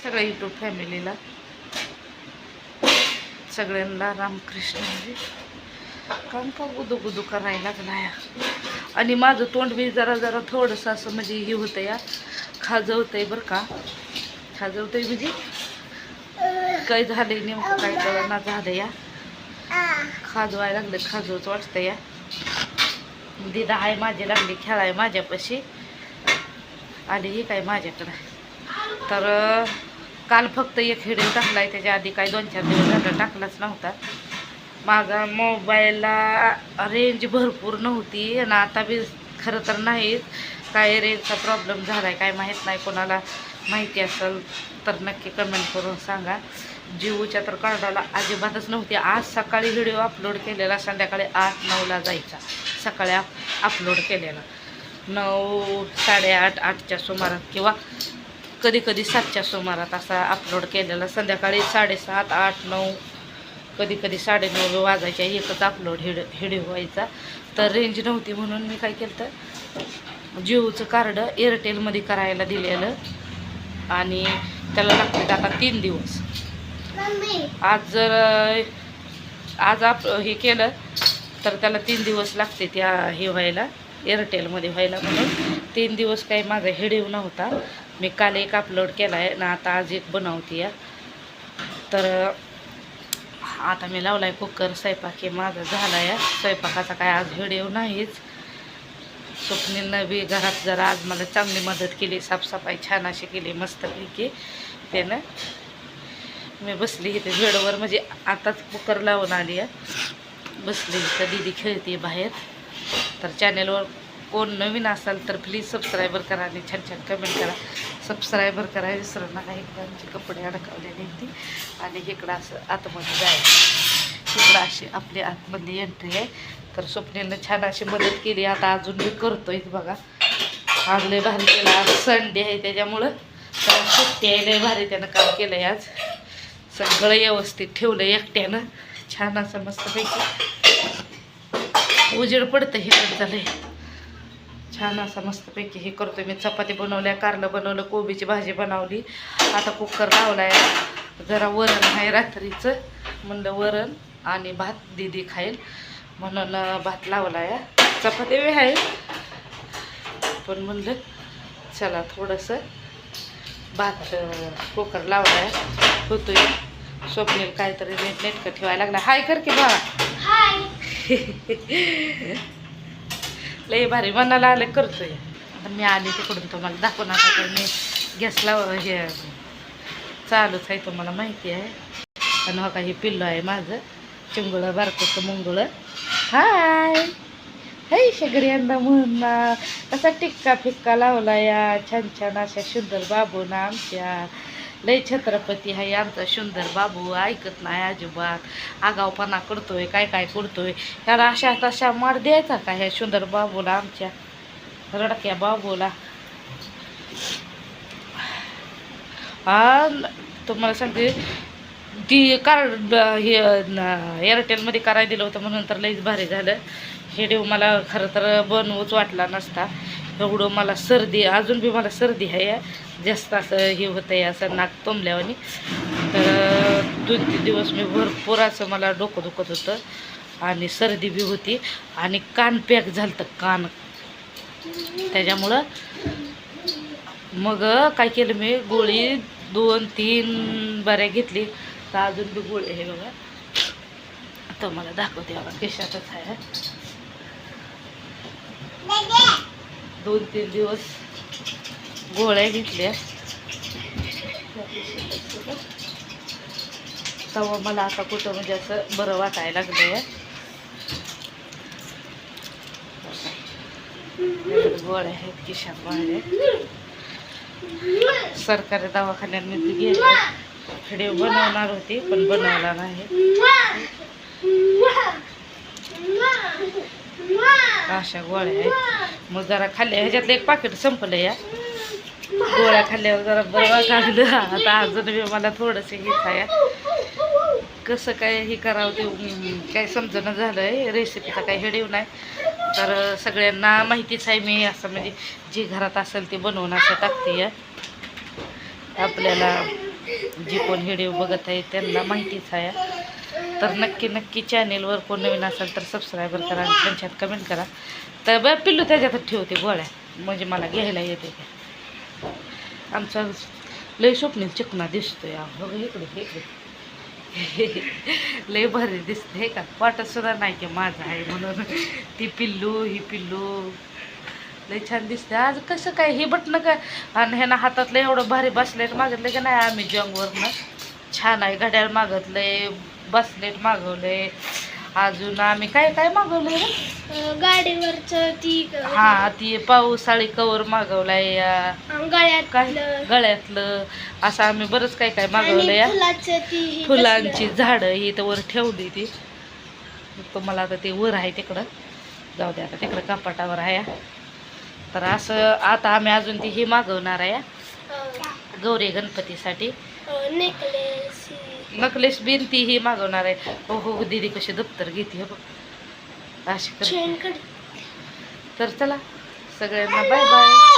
सगळ्या यूट्यूब फॅमिलीला सगळ्यांना रामकृष्ण हरी. काम का गुदू गुदू करायला लागला या. आणि माझं तोंड बी जरा जरा थोडंसं असं म्हणजे हे होतं या, खाजवतंय बरं का. खाजवतंय म्हणजे काय झालंय नेमकं काय कळना झालं या. खाजवायला लागलं, खाजवच वाटतं या. दिदा आहे माझी लागली खेळाय माझ्यापाशी, आली ही काय माझ्याकडं. तर काल फक्त एक व्हिडिओ टाकलाय, त्याच्या आधी काय 2-4 दिवस झालं टाकलाच नव्हता. माझा मोबाईलला रेंज भरपूर नव्हती आणि आता बी खरं तर नाहीच. काय रेंजचा प्रॉब्लेम झाला आहे काय माहीत नाही. कोणाला माहिती असेल तर नक्की कमेंट करून सांगा. जिओच्या तर कार्डाला अजिबातच नव्हती. आज सकाळी व्हिडिओ अपलोड केलेला, संध्याकाळी 8-9ला जायचा. सकाळी अपलोड केलेला 9, 8:30, 8च्या सुमारात किंवा कधी कधी 7च्या सुमारात असा अपलोड केलेला. संध्याकाळी 7:30, 8, 9, कधी कधी 9:30 वाजायच्या एकच अपलोड व्हिडिओ व्हायचा. तर रेंज नव्हती म्हणून मी काय केलं तर जिओचं कार्ड एअरटेलमध्ये करायला दिलेलं आणि त्याला लागते आता 3 दिवस. आज हे केलं तर त्याला 3 दिवस लागते त्या हे व्हायला, एअरटेलमध्ये व्हायला. म्हणून 3 दिवस काही माझा व्हिडिओ नव्हता. मी काल एक अपलोड केला आहे ना, आता आज एक बनवते या. तर आता मी लावला आहे कुकर. स्वयंपाक हे माझा झाला आहे. स्वयंपाकाचा काय आज व्हिडिओ नाहीच. स्वप्नीलनं बी घरात जरा आज मला चांगली मदत केली, साफसफाई छान अशी केली मस्तपैकी त्यानं. मी बसली इथे बेडवर, म्हणजे आताच कुकर लावून आली आहे. बसली इथं, दीदी खेळते बाहेर. तर चॅनेलवर कोण नवीन असाल तर प्लीज सबस्क्रायबर करा आणि छान छान कमेंट करा. सबस्क्रायबर करा विसरू नका. इकडं आमचे कपडे अडकवलेले होते आणि इकडं असं आतमध्ये जायचं. इकडं अशी आपली आतमध्ये एंट्री आहे. तर स्वप्नीलनं छान अशी मदत केली. आता अजून मी करतोय बघा. आज लय भारी केलं. आज संडे आहे त्याच्यामुळं तर सुट्टी आहे. लय भारी त्यानं काम केलं आहे. आज सगळं व्यवस्थित ठेवलं एकट्यानं छान असं मस्तपैकी. उजेड पडतं हे लय छान असं मस्तपैकी हे करतोय मी. चपाती बनवल्या, कारलं बनवलं, कोबीची भाजी बनवली. आता कुकर लावलाय. जरा वरण आहे रात्रीचं, म्हणलं वरण आणि भात दीदी खाईल म्हणून भात लावलाय. चपाती बी आहे पण म्हणलं चला थोडंसं भात कुकर लावलाय होतोय. स्वप्नील काहीतरी नेटकं ठेवायला लागला. हाय कर की बाळा. लय भारी मनाला आलं करतोय. आता मी आले तिकडून तुम्हाला दाखवणार. तर मी गॅसला हे चालूच आहे तुम्हाला माहिती आहे. आणि हो का हे पिल्लो आहे माझं चिंगुळं बारकोचं मुंगुळं. हाय हाय सगळ्यांना म्हणा. कसा टिक्का फिक्का लावला या छान छान अशा सुंदर बाबूना आमच्या. लय छत्रपती आहे आमचा सुंदर बाबू. ऐकत नाही अजिबात, आगावपणा करतोय, काय काय करतोय. ह्याला अशा तशा मार द्यायचा का ह्या सुंदर बाबूला, आमच्या रडक्या बाबूला. हा तुम्हाला सांगते ती कार्ड हे एअरटेलमध्ये करायला दिलं होतं म्हणून तर लईच भारी झालं. व्हिडिओ मला खरं तर बनवूच वाटला नसता. एवढं मला सर्दी, अजून बी मला सर्दी आहे जास्त. असं हे होतं आहे असं नाक तुंबल्यावानी. तर 2-3 दिवस मी भरपूर असं मला डोकं दुखत होतं आणि सर्दी बी होती आणि कान पॅक झालं होतं कान. त्याच्यामुळं मग काय केलं मी, गोळी 2-3 बऱ्या घेतली. तर अजून बी गोळी आहे बघा. तर मला दाखवते बघा केशातच आहे. 2-3 दिवस गोळ्या घेतल्या तेव्हा मला आता कुठं म्हणजे असं बरं वाटायला लागलं आहे. गोळ्या आहेत केशात गोळ्या. सरकारी दवाखान्यात मी गेले, व्हिडिओ बनवणार होती पण बनवला नाही. अशा गोळ्या आहेत. मग जरा खाल्ल्या, ह्याच्यातलं एक पाकिट संपलं या. गोळ्या खाल्ल्यावर जरा बरं वाटलं. आता अजून बी मला थोडंसं हेच आहे. कसं काय हे करावं ते काय समजणं झालं आहे. रेसिपीचा काही व्हिडिओ नाही तर सगळ्यांना माहितीच आहे. मी असं म्हणजे जे घरात असेल ते बनवून असं टाकते. आपल्याला जे कोण व्हिडिओ बघत आहे त्यांना माहितीच आहे. तर नक्की चॅनेलवर कोण नवीन असेल तर सबस्क्राईबर करा आणि छान छान कमेंट करा. तर बरं पिल्लू त्याच्यातच ठेवते गोळ्या म्हणजे मला घ्यायला येते. आमचा लय स्वप्नील चिकना दिसतोय. हो इकडे लय भारी दिसते हे का. वाटत सुद्धा नाही की माझं आहे म्हणून. ती पिल्लू ही पिल्लू लय छान दिसते. आज कसं काय हे बटणं काय आणि ह्यानं हातातलं एवढं भारी बसलेट मागितलं की नाही आम्ही जंगवरनं. छान आहे. घड्याळ मागितलंय, बसलेट मागवलंय, अजून आम्ही काय काय मागवलंय रे गाडीवरचं ती हा ती पावसाळी कवर मागवलाय या काय गळ्यातलं असं आम्ही बरंच काय काय मागवलं या. फुलांची झाडं ही तर वर ठेवली ती तुम्हाला आता ते वर आहे तिकडं जाऊ द्या. आता तिकडं कपाटावर आहे. तर असं आता आम्ही अजून ती ही मागवणार आहे गौरी गणपतीसाठी नकलेस बिन ती ही मागवणार आहे. हो हो दीदी कशी दप्तर घेते हो अशी. तर चला सगळ्यांना बाय बाय.